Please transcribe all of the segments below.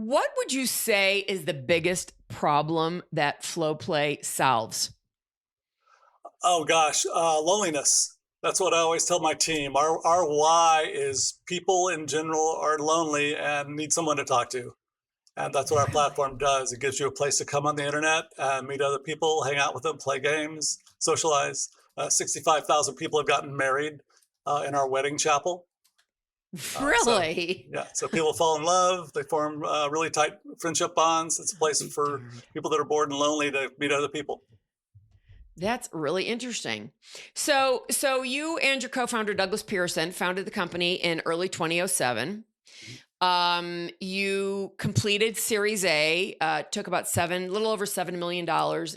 what would you say is the biggest problem that Flowplay solves? Oh gosh, loneliness. That's what I always tell my team. Our why is people in general are lonely and need someone to talk to. And that's what our Really? platform does. It gives you a place to come on the internet and meet other people, hang out with them, play games, socialize. 65,000 people have gotten married in our wedding chapel. So, Really? yeah, so people fall in love. They form really tight friendship bonds. It's a I'll place be for darned. people that are bored and lonely to meet other people. That's really interesting. So you and your co-founder Douglas Pearson founded the company in early 2007. You completed Series A, took about little over $7 million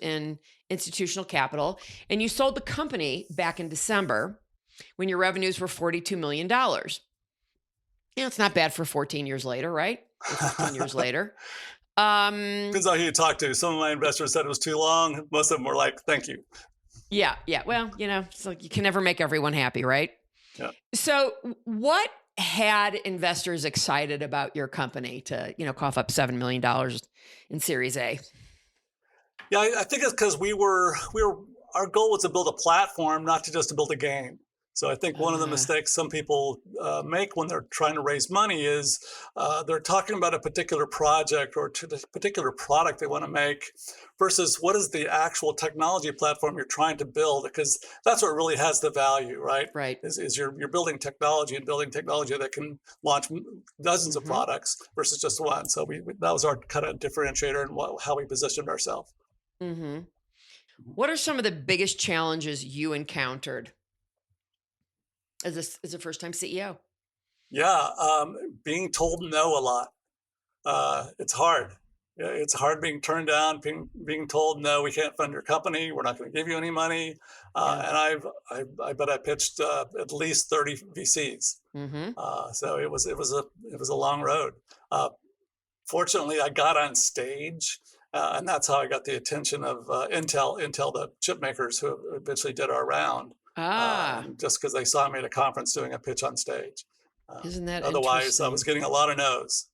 in institutional capital, and you sold the company back in December when your revenues were $42 million. It's not bad for 14 years later, right? Or 15 years later. Um, Depends on who you talk to. Some of my investors said it was too long. Most of them were like, "Thank you." yeah. Well, it's like you can never make everyone happy, right? Yeah. So, what had investors excited about your company to, cough up $7 million in Series A? Yeah, I think it's because our goal was to build a platform, not to just to build a game. So I think one of the Uh, mistakes some people make when they're trying to raise money is they're talking about a particular project or a particular product they want to make versus what is the actual technology platform you're trying to build, because that's what really has the value, right? right. Is you're building technology and building technology that can launch dozens of hmm products versus just one. So that was our kind of differentiator and how we positioned ourselves. hmm What are some of the biggest challenges you encountered as a first time CEO? Yeah, being told no a lot. It's hard. Yeah, it's hard being turned down, being told no, we can't fund your company. We're not going to give you any money. Yeah. And I bet I pitched at least 30 VCs. hmm So it was a long road. Uh, Fortunately, I got on stage, and that's how I got the attention of Intel, the chip makers who eventually did our round, Ah, and just because they saw me at a conference doing a pitch on stage. isn't that Otherwise, I was interesting? getting a lot of no's.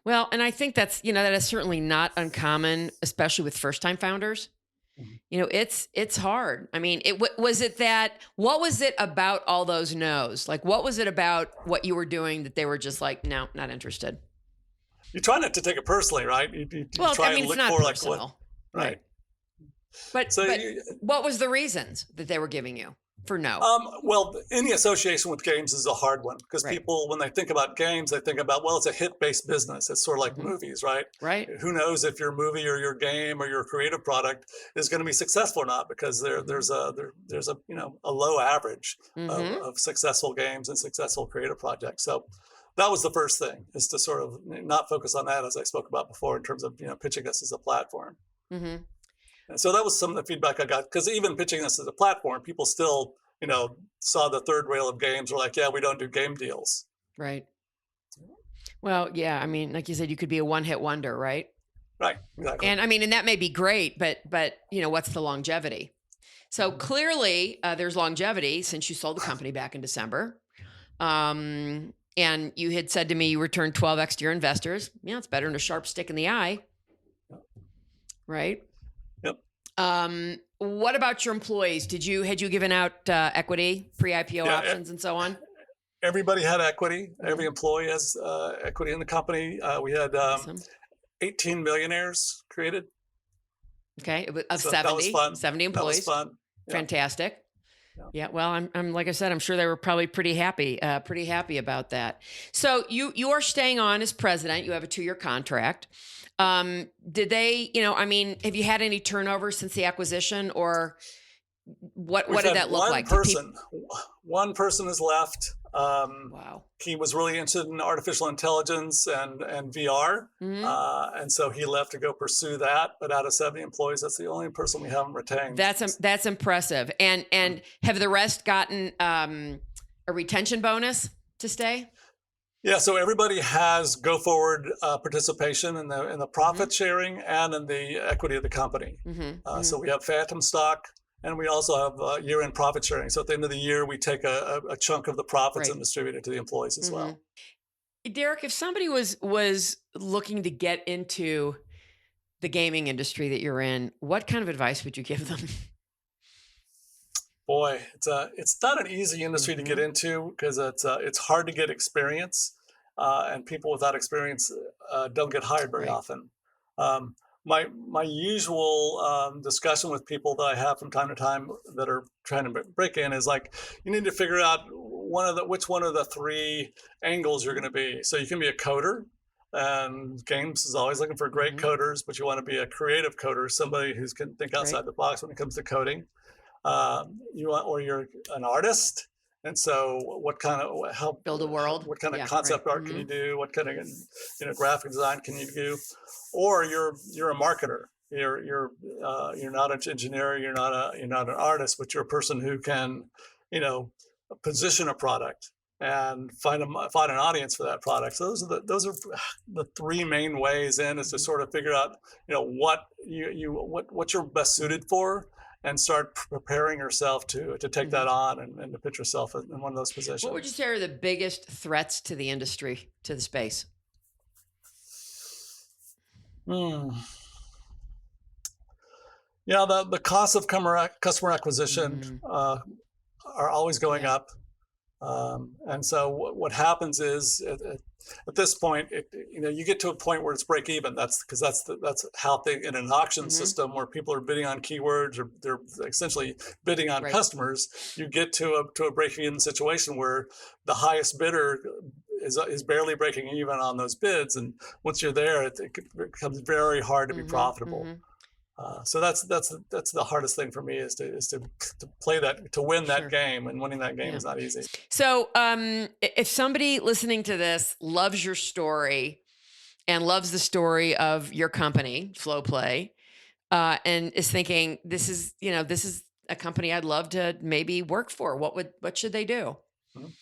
Well, and I think that is certainly not uncommon, especially with first time founders. Mhm. It's hard. I mean, what was it about all those no's? Like, what was it about what you were doing that they were just like, no, not interested? You try not to take it personally, right? You Well, I try and mean, it's look not for like what, personal, right? right? But So but what was the reasons that they were giving you for no? Well, any association with games is a hard one because Right. people, when they think about games, they think about, well, it's a hit-based business. It's sort of like hmm movies, right? Right. Who knows if your movie or your game or your creative product is going to be successful or not? Because hmm there's a a low average hmm of successful games and successful creative projects. So that was the first thing, is to sort of not focus on that, as I spoke about before, in terms of pitching us as a platform. hmm And so that was some of the feedback I got, because even pitching this as a platform, people still, saw the third rail of games, were like, yeah, we don't do game deals. Right. Well, yeah. I mean, like you said, you could be a one hit wonder, right? Right, exactly. And I mean, and that may be great, but what's the longevity? So Mhm. clearly, there's longevity since you sold the company back in December. And you had said to me you returned 12x to your investors. Yeah, it's better than a sharp stick in the eye, right? Yep. What about your employees? Had you given out equity, pre-IPO Yeah, options, and so on? everybody had equity. Every hmm employee has equity in the company. We had Awesome. 18 millionaires created. Okay, of So that was fun. 70 That was employees. fun. Yeah. Fantastic. Yeah. Yeah, well, I'm like I said, I'm sure they were probably pretty happy about that. So you are staying on as president. You have a 2-year contract. Did they, I mean, have you had any turnover since the acquisition, or We've what did had that look one like? Did people? person. One person has left. Wow. He was really interested in artificial intelligence and VR, hmm and so he left to go pursue that. But out of 70 employees, that's the only person we haven't retained. That's impressive. And have the rest gotten a retention bonus to stay? Yeah, so everybody has go forward participation in the hmm profit sharing and in the equity of the company. hmm hmm So we have phantom stock, and we also have year-end profit sharing. So at the end of the year, we take a chunk of the profits Right. and distribute it to the employees as hmm well. Derrick, if somebody was looking to get into the gaming industry that you're in, what kind of advice would you give them? Boy, it's not an easy industry to get Hmm. into because it's hard to get experience, and people without experience don't get hired very Right. often. My usual discussion with people that I have from time to time that are trying to break in is like, you need to figure out which one of the three angles you're going to be. So you can be a coder, and games is always looking for great Hmm. coders, but you want to be a creative coder, somebody who can think Right. outside the box when it comes to coding. You want, or you're an artist, and so what kind of Build a world. what kind of Yeah. Right. concept art can Hmm. you do? What kind of graphic design can you do? Or you're a marketer. You're not an engineer. You're not an artist, but you're a person who can, you know, position a product and find an audience for that product. So those are the three main ways in, is to Hmm. sort of figure out, what what you're best Hmm. suited for, and start preparing yourself to take Hmm. that on, and to put yourself in one of those What would you positions. say are the biggest threats to the industry, to the space? Hmm. Yeah, the cost of customer acquisition Hmm. are always going Yeah. up. And so what happens is, at this point, you get to a point where it's break even. That's because that's how in an auction Hmm. system where people are bidding on keywords, or they're essentially bidding on Right. customers. You get to a break even situation where the highest bidder is barely breaking even on those bids, and once you're there, it becomes very hard to be Hmm. profitable. Hmm. So that's the hardest thing for me, to play that, to win that Sure. game, and winning that game Yeah. is not easy. So, if somebody listening to this loves your story and loves the story of your company, Flowplay, and is thinking, this is a company I'd love to maybe work for, what should they do? Mhm.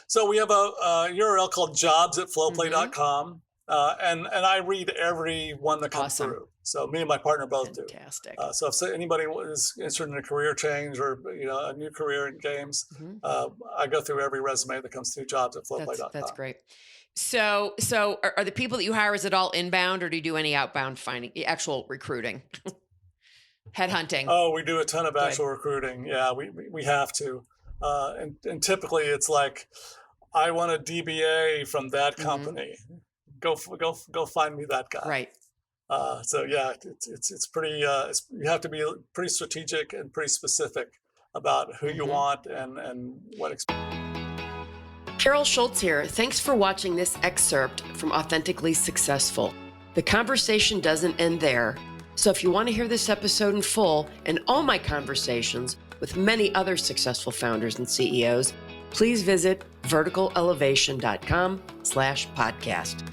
So we have a URL called jobs at Hmm. flowplay.com. And I read every one that comes Awesome. through. So me and my partner both do. Fantastic. So if anybody is interested in a career change, or a new career in games, Hmm. I go through every resume that comes through jobs at That's flowplay.com. great. So are the people that you hire, is it all inbound, or do you do any outbound finding, actual recruiting, headhunting? Oh, we do a ton of Good. actual recruiting. Yeah, we have to. And typically it's like, I want a DBA from that Hmm. company. Go find me that guy. Right. So yeah, it's pretty. You have to be pretty strategic and pretty specific about who you Hmm. want, and what. Carol Schultz here. Thanks for watching this excerpt from Authentically Successful. The conversation doesn't end there. So if you want to hear this episode in full and all my conversations with many other successful founders and CEOs, please visit verticalelevation.com/podcast.